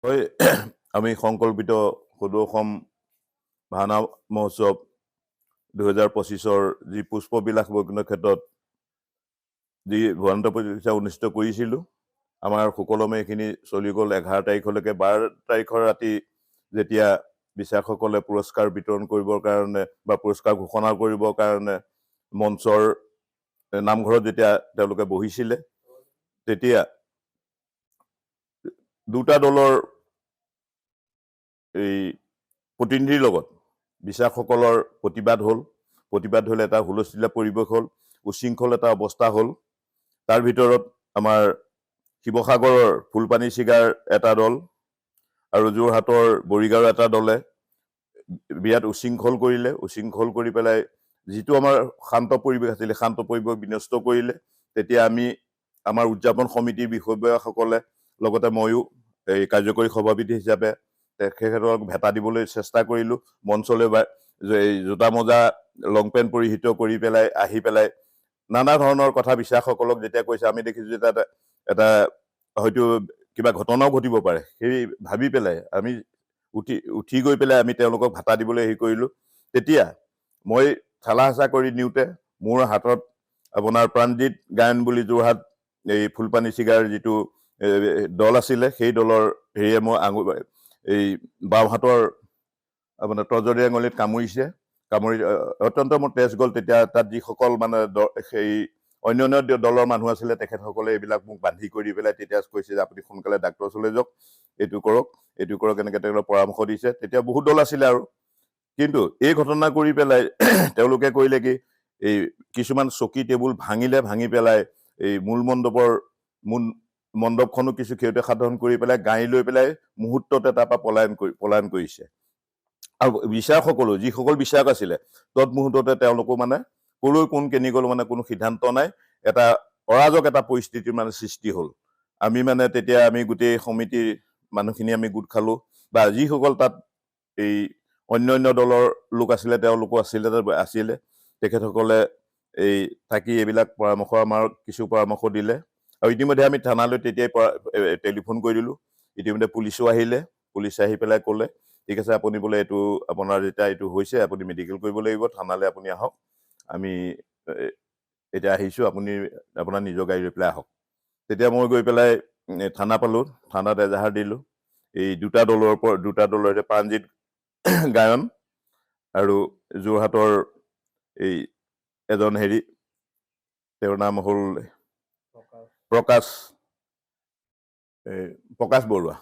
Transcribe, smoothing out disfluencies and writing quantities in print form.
হয় আমি সংকল্পিত সদৌ অসম ভাওনা মহোৎসৱ 2025-ৰ যি পুষ্পবিলাস বৈকুণ্ঠ ক্ষেত্ৰত যি ভুৱান্ত প্ৰতিযোগিতা অনুষ্ঠিত কৰিছিলোঁ আমাৰ সুকলমে এইখিনি চলি গ'ল 11 তাৰিখলৈকে 12 তাৰিখৰ ৰাতি যেতিয়া বিচাৰকসকলে পুৰস্কাৰ বিতৰণ কৰিবৰ কাৰণে বা পুৰস্কাৰ ঘোষণা কৰিবৰ কাৰণে মঞ্চৰ নামঘৰত যেতিয়া তেওঁলোকে বহিছিলে তেতিয়া দুটা দলৰ এই প্ৰতিনিধিৰ লগত বিচাৰকসকলৰ প্ৰতিবাদ হ'ল এটা হুলস্থুলীয়া পৰিৱেশ হ'ল উশৃংখল এটা অৱস্থা হ'ল তাৰ ভিতৰত আমাৰ শিৱসাগৰৰ ফুলপানী চিগাৰ এটা দল আৰু যোৰহাটৰ বৰিগাঁৱৰ এটা দলে বিৰাট উশৃংখল কৰি পেলাই যিটো আমাৰ শান্ত পৰিৱেশ আছিল শান্ত পৰিৱেশ বিনষ্ট কৰিলে তেতিয়া আমি আমাৰ উদযাপন সমিতিৰ বিষয়ববীয়াসকলে লগতে ময়ো এই কাৰ্যকৰী সভাপতি হিচাপে তেখেতক ভেটা দিবলৈ চেষ্টা কৰিলোঁ মঞ্চলৈ জোতা মোজা লং পেণ্ট পৰিহিত কৰি পেলাই আহি পেলাই নানা ধৰণৰ কথা বিচাৰকসকলক যেতিয়া কৈছে আমি দেখিছোঁ যে এটা হয়তো কিবা ঘটনাও ঘটিব পাৰে সেই ভাবি পেলাই আমি উঠি গৈ পেলাই আমি তেওঁলোকক ভাতা দিবলৈ হেৰি কৰিলোঁ তেতিয়া মই ঠালা হেঁচা কৰি নিওঁতে মোৰ হাতত আপোনাৰ প্ৰাণজিৎ গায়ন বুলি যোৰহাট এই ফুলপানী চিগাৰ যিটো দল আছিলে সেই দলৰ হেৰিয়ে মই এই বাওঁ হাতৰ আপোনাৰ তৰ্জনী আঙুলিত কামুৰিছে অত্যন্ত মোৰ তেজ গ'ল তেতিয়া তাত যিসকল মানে সেই অন্য দলৰ মানুহ আছিলে তেখেতসকলে এইবিলাক মোক বান্ধি কৰি পেলাই তেতিয়া কৈছে যে আপুনি সোনকালে ডাক্তৰৰ ওচৰলৈ যাওক এইটো কৰক এনেকৈ তেওঁলোকে পৰামৰ্শ দিছে তেতিয়া বহুত দল আছিলে আৰু কিন্তু এই ঘটনা কৰি পেলাই তেওঁলোকে কৰিলে কি এই কিছুমান চকী টেবুল ভাঙি পেলাই এই মূল মণ্ডপখনো কিছু ক্ষতি সাধন কৰি পেলাই গাড়ী লৈ পেলাই মুহূৰ্ততে তাৰ পৰা পলায়ন কৰিছে আৰু বিচাৰকসকলো যিসকল বিচাৰক আছিলে তৎমুহূৰ্ততে তেওঁলোকো মানে কলৈ কোন কেনি গ'ল মানে কোনো সিদ্ধান্ত নাই এটা অৰাজক এটা পৰিস্থিতিৰ মানে সৃষ্টি হ'ল আমি মানে তেতিয়া আমি গোটেই সমিতিৰ মানুহখিনি আমি গোট খালো বা যিসকল তাত এই অন্য দলৰ লোক আছিলে তেওঁলোকো আছিলে তেখেতসকলে এই থাকি এইবিলাক পৰামৰ্শ আমাৰ কিছু পৰামৰ্শ দিলে আৰু ইতিমধ্যে আমি থানালৈ তেতিয়াই টেলিফোন কৰি দিলোঁ ইতিমধ্যে পুলিচো আহিলে পুলিচে আহি পেলাই ক'লে ঠিক আছে আপুনি বোলে এইটো আপোনাৰ যেতিয়া এইটো হৈছে আপুনি মেডিকেল কৰিব লাগিব থানালৈ আপুনি আহক আমি এতিয়া আহিছোঁ আপুনি আপোনাৰ নিজৰ গাড়ী লৈ পেলাই আহক তেতিয়া মই গৈ পেলাই থানা পালোঁ থানাত এজাহাৰ দিলোঁ এই দুটা দলৰ প্ৰাণজিৎ গায়ন আৰু যোৰহাটৰ এই এজন হেৰি তেওঁৰ নাম হ'ল প্ৰকাশ বৰুৱা